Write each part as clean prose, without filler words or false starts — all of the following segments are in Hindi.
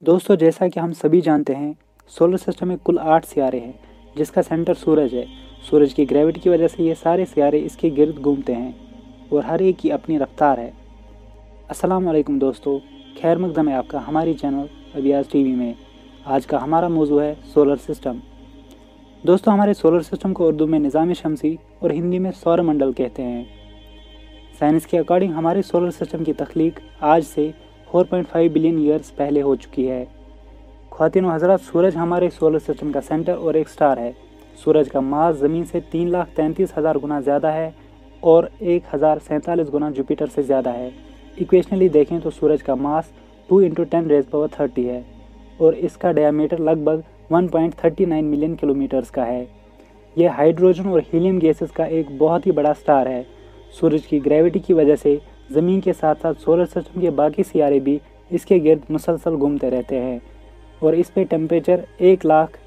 दोस्तों, जैसा कि हम सभी जानते हैं, सोलर सिस्टम में कुल 8 सितारे हैं, जिसका सेंटर सूरज है। सूरज की ग्रेविटी की वजह से ये सारे सितारे इसके गिर्द घूमते हैं और हर एक की अपनी रफ्तार है। अस्सलाम वालेकुम दोस्तों, खैर मकदम है आपका हमारी चैनल अबियास टीवी में। आज का हमारा मौजू है सोलर सिस्टम। दोस्तों, हमारे सोलर सिस्टम को उर्दू में निज़ाम शमसी और हिंदी में सौरमंडल कहते हैं। साइंस के अकॉर्डिंग हमारे सोलर सिस्टम की तख्लीक आज से 4.5 बिलियन ईयर्स पहले हो चुकी है। ख्वातीन व हज़रात, सूरज हमारे सोलर सिस्टम का सेंटर और एक स्टार है। सूरज का मास ज़मीन से 3,33,000 गुना ज़्यादा है और 1,047 गुना जुपिटर से ज़्यादा है। इक्वेशनली देखें तो सूरज का मास 2 × 10⁻30 है और इसका डायमीटर लगभग 1.39 मिलियन किलोमीटर्स का है। यह हाइड्रोजन और हीलियम गैसेस का एक बहुत ही बड़ा स्टार है। सूरज की ग्रेविटी की वजह से ज़मीन के साथ साथ सोलर सिस्टम के बाकी सितारे भी इसके गिर्द मुसलसल घूमते रहते हैं और इस पे टेम्परेचर 1,00,000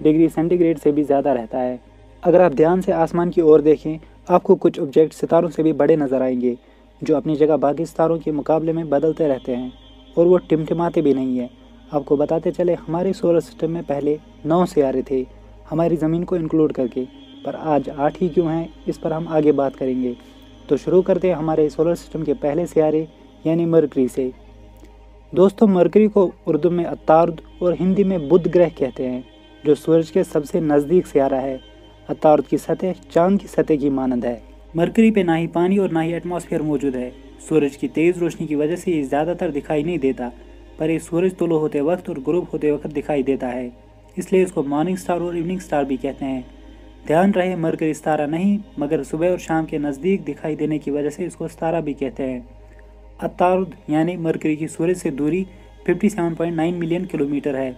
डिग्री सेंटीग्रेड से भी ज़्यादा रहता है। अगर आप ध्यान से आसमान की ओर देखें, आपको कुछ ऑब्जेक्ट सितारों से भी बड़े नज़र आएंगे, जो अपनी जगह बाकी सितारों के मुकाबले में बदलते रहते हैं और वो टिमटिमाते भी नहीं है। आपको बताते चले, हमारे सोलर सिस्टम में पहले 9 सितारे थे, हमारी ज़मीन को इंक्लूड करके, पर आज 8 ही क्यों हैं, इस पर हम आगे बात करेंगे। तो शुरू करते हैं हमारे सोलर सिस्टम के पहले सितारे यानी मरकरी से। दोस्तों, मरकरी को उर्दू में अतारुद और हिंदी में बुध ग्रह कहते हैं, जो सूरज के सबसे नज़दीक सितारा है। अतारुद की सतह चांद की सतह की मानंद है। मरकरी पे ना ही पानी और ना ही एटमॉस्फेयर मौजूद है। सूरज की तेज़ रोशनी की वजह से ये ज़्यादातर दिखाई नहीं देता, पर ये सूरज तुलो होते वक्त और गुरूब होते वक्त दिखाई देता है, इसलिए इसको मॉर्निंग स्टार और इवनिंग स्टार भी कहते हैं। ध्यान रहे, मरकरी सितारा नहीं, मगर सुबह और शाम के नज़दीक दिखाई देने की वजह से इसको सितारा भी कहते हैं। अतारुद यानी मरकरी की सूरज से दूरी 57.9 मिलियन किलोमीटर है,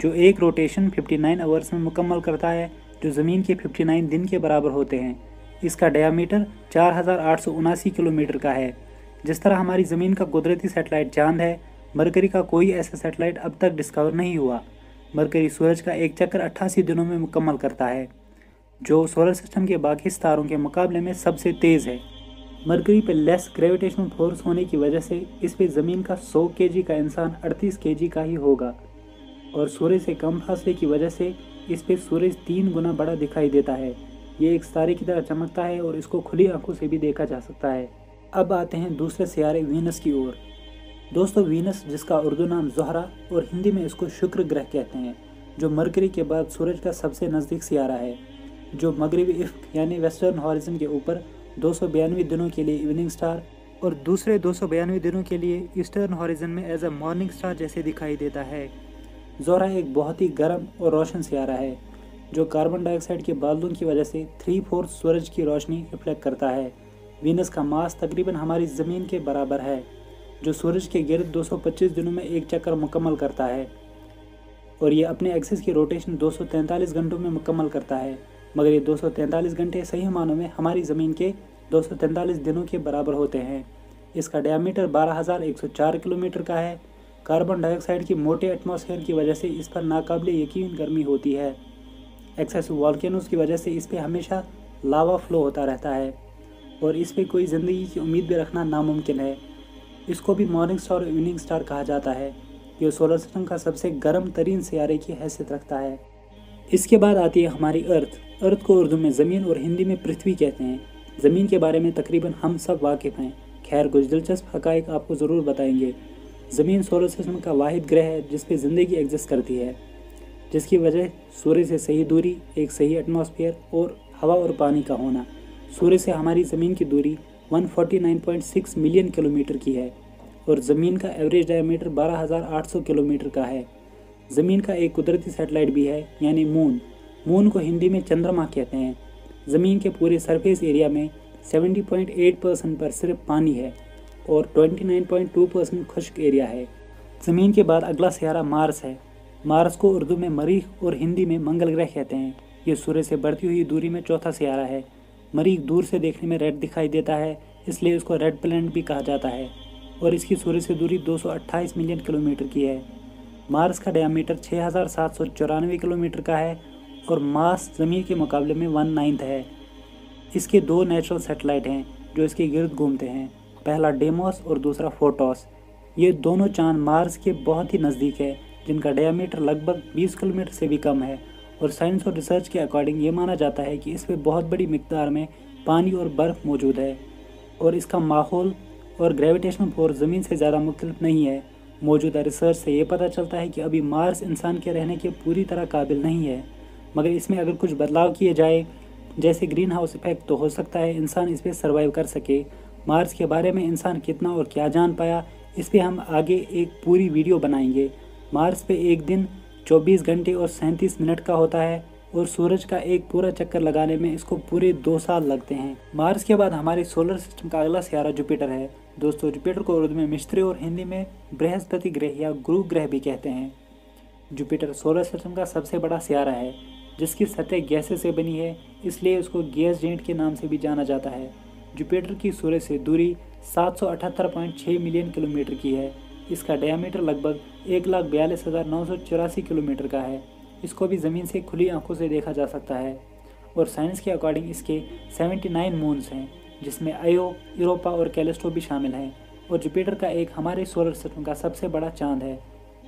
जो एक रोटेशन 59 आवर्स में मुकम्मल करता है, जो ज़मीन के 59 दिन के बराबर होते हैं। इसका डायमीटर 4,879 किलोमीटर का है। जिस तरह हमारी ज़मीन का कुदरती सैटेलाइट चांद है, मरकरी का कोई ऐसा सैटेलाइट अब तक डिस्कवर नहीं हुआ। मरकरी सूरज का एक चक्कर 88 दिनों में मुकम्मल करता है, जो सोलर सिस्टम के बाकी सितारों के मुकाबले में सबसे तेज़ है। मरकरी पर लेस ग्रेविटेशनल फोर्स होने की वजह से इस पे ज़मीन का 100 केजी का इंसान 38 केजी का ही होगा, और सूरज से कम फासले की वजह से इस पे सूरज 3 गुना बड़ा दिखाई देता है। ये एक सितारे की तरह चमकता है और इसको खुली आंखों से भी देखा जा सकता है। अब आते हैं दूसरे सितारे वीनस की ओर। दोस्तों, वीनस, जिसका उर्दू नाम ज़ोहरा और हिंदी में इसको शुक्र ग्रह कहते हैं, जो मरकरी के बाद सूरज का सबसे नज़दीक सितारा है, जो मगरबी इफ्क यानी वेस्टर्न हॉरिजन के ऊपर 292 दिनों के लिए इवनिंग स्टार और दूसरे 292 दिनों के लिए ईस्टर्न हॉरिजन में एज अ मॉर्निंग स्टार जैसे दिखाई देता है। ज़ोहरा एक बहुत ही गर्म और रोशन सितारा है, जो कार्बन डाइऑक्साइड के बादलों की वजह से 3/4 सूरज की रोशनी रिफ्लेक्ट करता है। वीनस का मास तकरीबन हमारी ज़मीन के बराबर है, जो सूरज के गिर्द 225 दिनों में एक चक्कर मुकम्मल करता है, और ये अपने एक्सिस की रोटेशन 243 घंटों में मुकम्मल करता है। मगर ये 243 घंटे सही मानों में हमारी ज़मीन के 243 दिनों के बराबर होते हैं। इसका डायमीटर 12,104 किलोमीटर का है। कार्बन डाइऑक्साइड की मोटे एटमॉस्फेयर की वजह से इस पर नाकाबिले यकीन गर्मी होती है। एक्सेसिव वॉल्केनोज़ की वजह से इस पर हमेशा लावा फ्लो होता रहता है और इस पर कोई ज़िंदगी की उम्मीद भी रखना नामुमकिन है। इसको भी मॉर्निंग स्टार और इवनिंग स्टार कहा जाता है। यह सोलर सिस्टम का सबसे गर्म तरीन सितारे की हैसियत रखता है। इसके बाद आती है हमारी अर्थ। अर्थ को उर्दू में ज़मीन और हिंदी में पृथ्वी कहते हैं। ज़मीन के बारे में तकरीबन हम सब वाकिफ़ हैं, खैर कुछ दिलचस्प हक़ाइक़ आपको ज़रूर बताएंगे। ज़मीन सोलर सिस्टम का वाहिद ग्रह है जिस पे ज़िंदगी एग्जिस्ट करती है, जिसकी वजह सूर्य से सही दूरी, एक सही एटमॉस्फेयर और हवा और पानी का होना। सूर्य से हमारी ज़मीन की दूरी 149.6 मिलियन किलोमीटर की है और ज़मीन का एवरेज डायमीटर 12,800 किलोमीटर का है। ज़मीन का एक कुदरती सैटेलाइट भी है, यानी मून। मून को हिंदी में चंद्रमा कहते हैं। ज़मीन के पूरे सरफेस एरिया में 70.8% पर सिर्फ पानी है और 29.2% खुश्क एरिया है। ज़मीन के बाद अगला सितारा मार्स है। मार्स को उर्दू में मरीख और हिंदी में मंगल ग्रह कहते हैं। ये सूर्य से बढ़ती हुई दूरी में चौथा सितारा है। मरीख दूर से देखने में रेड दिखाई देता है, इसलिए इसको रेड प्लैनेट भी कहा जाता है और इसकी सूर्य से दूरी 228 मिलियन किलोमीटर की है। मार्स का डायमीटर 6,794 किलोमीटर का है और मास ज़मीन के मुकाबले में 1/9 है। इसके 2 नेचुरल सैटेलाइट हैं जो इसके गिर्द घूमते हैं, पहला डेमोस और दूसरा फोटोस। ये दोनों चांद मार्स के बहुत ही नज़दीक है, जिनका डायमीटर लगभग 20 किलोमीटर से भी कम है। और साइंस और रिसर्च के अकॉर्डिंग ये माना जाता है कि इस पर बहुत बड़ी मिकदार में पानी और बर्फ़ मौजूद है और इसका माहौल और ग्रेविटेशनल फोर्स ज़मीन से ज़्यादा मुख्तलिफ नहीं है। मौजूदा रिसर्च से ये पता चलता है कि अभी मार्स इंसान के रहने के पूरी तरह काबिल नहीं है, मगर इसमें अगर कुछ बदलाव किए जाए जैसे ग्रीन हाउस इफेक्ट, तो हो सकता है इंसान इस पर सर्वाइव कर सके। मार्स के बारे में इंसान कितना और क्या जान पाया, इस पर हम आगे एक पूरी वीडियो बनाएंगे। मार्स पे एक दिन 24 घंटे और 37 मिनट का होता है और सूरज का एक पूरा चक्कर लगाने में इसको पूरे 2 साल लगते हैं। मार्स के बाद हमारे सोलर सिस्टम का अगला सियारा जुपिटर है। दोस्तों, जुपिटर को उर्दू में मिस्त्री और हिंदी में बृहस्पति ग्रह या गुरु ग्रह भी कहते हैं। जुपिटर सोलर सिस्टम का सबसे बड़ा सियारा है, जिसकी सतह गैसें से बनी है, इसलिए उसको गैस जेंट के नाम से भी जाना जाता है। जुपिटर की सूरज से दूरी 778.6 मिलियन किलोमीटर की है। इसका डायमीटर लगभग 1,42,984 किलोमीटर का है। इसको भी ज़मीन से खुली आंखों से देखा जा सकता है और साइंस के अकॉर्डिंग इसके 79 मून्स हैं, जिसमें आयो, यूरोपा और कैलिस्टो भी शामिल हैं। और जुपिटर का एक हमारे सोलर सिस्टम का सबसे बड़ा चांद है,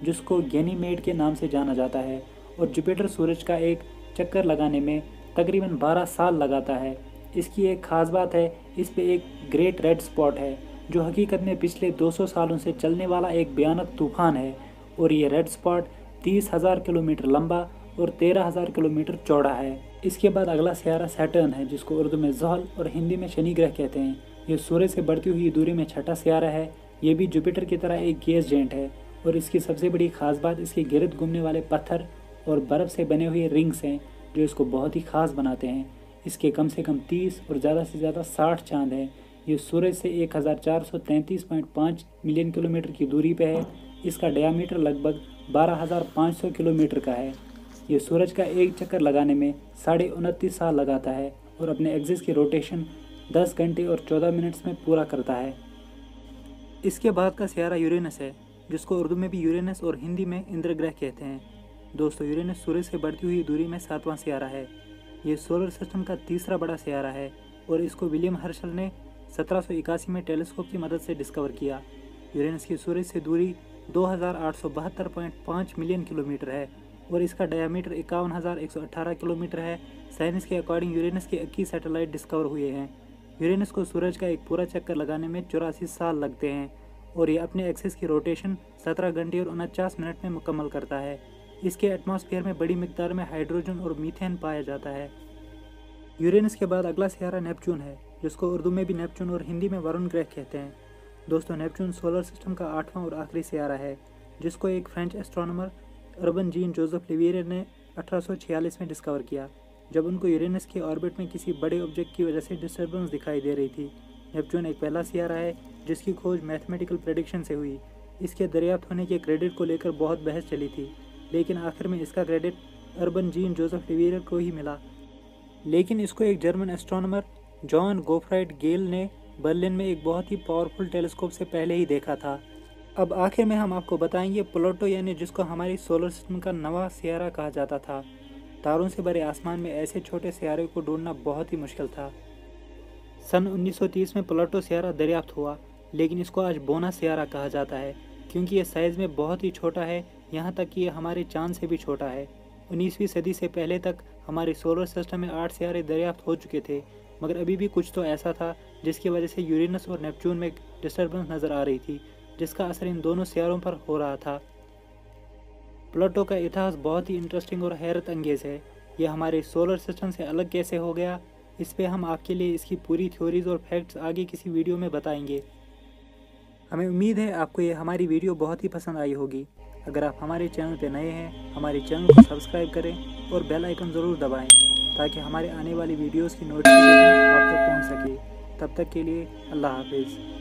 जिसको गैनीमेड के नाम से जाना जाता है। और जुपिटर सूरज का एक चक्कर लगाने में तकरीबन 12 साल लगाता है। इसकी एक ख़ास बात है, इस पे एक ग्रेट रेड स्पॉट है, जो हकीकत में पिछले 200 सालों से चलने वाला एक भयानक तूफान है। और ये रेड स्पॉट 30,000 किलोमीटर लंबा और 13,000 किलोमीटर चौड़ा है। इसके बाद अगला सियारा सैटर्न है, जिसको उर्दू में ज़हल और हिंदी में शनि ग्रह कहते हैं। ये सूरज से बढ़ती हुई दूरी में छठा सियारा है। ये भी जुपिटर की तरह एक गैस जेंट है और इसकी सबसे बड़ी खास बात इसके गिरद घूमने वाले पत्थर और बर्फ़ से बने हुए रिंग्स हैं, जो इसको बहुत ही ख़ास बनाते हैं। इसके कम से कम 30 और ज़्यादा से ज़्यादा 60 चांद हैं। ये सूरज से 1433.5 मिलियन किलोमीटर की दूरी पे है। इसका डायमीटर लगभग 12,500 किलोमीटर का है। ये सूरज का एक चक्कर लगाने में 29.5 साल लगाता है और अपने एक्सिस की रोटेशन 10 घंटे और 14 मिनट्स में पूरा करता है। इसके बाद का सियारा यूरेनस है, जिसको उर्दू में भी यूरेनस और हिंदी में इंद्र ग्रह कहते हैं। दोस्तों, यूरेनस सूरज से बढ़ती हुई दूरी में 7वां सियारा है। ये सोलर सिस्टम का तीसरा बड़ा सियारा है और इसको विलियम हर्शल ने 1781 में टेलीस्कोप की मदद से डिस्कवर किया। यूरेनस की सूरज से दूरी 2,872.5 मिलियन किलोमीटर है और इसका डायमीटर 51,118 किलोमीटर है। साइंस के अकॉर्डिंग यूरेनस के 21 सैटेलाइट डिस्कवर हुए हैं। यूरेनस को सूरज का एक पूरा चक्कर लगाने में 84 साल लगते हैं और ये अपने एक्सिस की रोटेशन 17 घंटे और 49 मिनट में मुकम्मल करता है। इसके एटमॉस्फेयर में बड़ी मिकदार में हाइड्रोजन और मीथेन पाया जाता है। यूरेनस के बाद अगला सियारा नेपच्यून है, जिसको उर्दू में भी नेपच्यून और हिंदी में वरुण ग्रह कहते हैं। दोस्तों, नेपच्यून सोलर सिस्टम का 8वां और आखिरी सियारा है, जिसको एक French astronomer Urbain Jean Joseph Leverrier ने 1846 में डिस्कवर किया, जब उनको यूरेनस के ऑर्बिट में किसी बड़े ऑब्जेक्ट की वजह से डिस्टर्बेंस दिखाई दे रही थी। नेपच्यून एक पहला सियारा है जिसकी खोज मैथमेटिकल प्रेडिक्शन से हुई। इसके दरियाफ्त होने के क्रेडिट को लेकर बहुत बहस चली थी, लेकिन आखिर में इसका क्रेडिट अर्बन जीन जोसेफ लिवियर को ही मिला। लेकिन इसको एक जर्मन एस्ट्रोनॉमर जॉन गोफराइट गेल ने बर्लिन में एक बहुत ही पावरफुल टेलीस्कोप से पहले ही देखा था। अब आखिर में हम आपको बताएंगे प्लूटो, यानी जिसको हमारी सोलर सिस्टम का नवा सियारा कहा जाता था। तारों से भरे आसमान में ऐसे छोटे सियारे को ढूंढना बहुत ही मुश्किल था। सन 1930 में प्लूटो सियारा दरियाफ्त हुआ, लेकिन इसको आज बोना सियारा कहा जाता है, क्योंकि ये साइज़ में बहुत ही छोटा है, यहाँ तक कि ये हमारे चांद से भी छोटा है। 19वीं सदी से पहले तक हमारे सोलर सिस्टम में 8 सियारे दरियाफ्त हो चुके थे, मगर अभी भी कुछ तो ऐसा था जिसकी वजह से यूरेनस और नेपच्यून में डिस्टर्बेंस नज़र आ रही थी, जिसका असर इन दोनों सियारों पर हो रहा था। प्लूटो का इतिहास बहुत ही इंटरेस्टिंग और हैरत अंगेज़ है। यह हमारे सोलर सिस्टम से अलग कैसे हो गया, इस पे हम आपके लिए इसकी पूरी थ्योरीज और फैक्ट्स आगे किसी वीडियो में बताएंगे। हमें उम्मीद है आपको ये हमारी वीडियो बहुत ही पसंद आई होगी। अगर आप हमारे चैनल पे नए हैं, हमारे चैनल को सब्सक्राइब करें और बेल आइकन ज़रूर दबाएं, ताकि हमारे आने वाली वीडियोस की नोटिफिकेशन आप तक पहुंच सके। तब तक के लिए अल्लाह हाफिज़।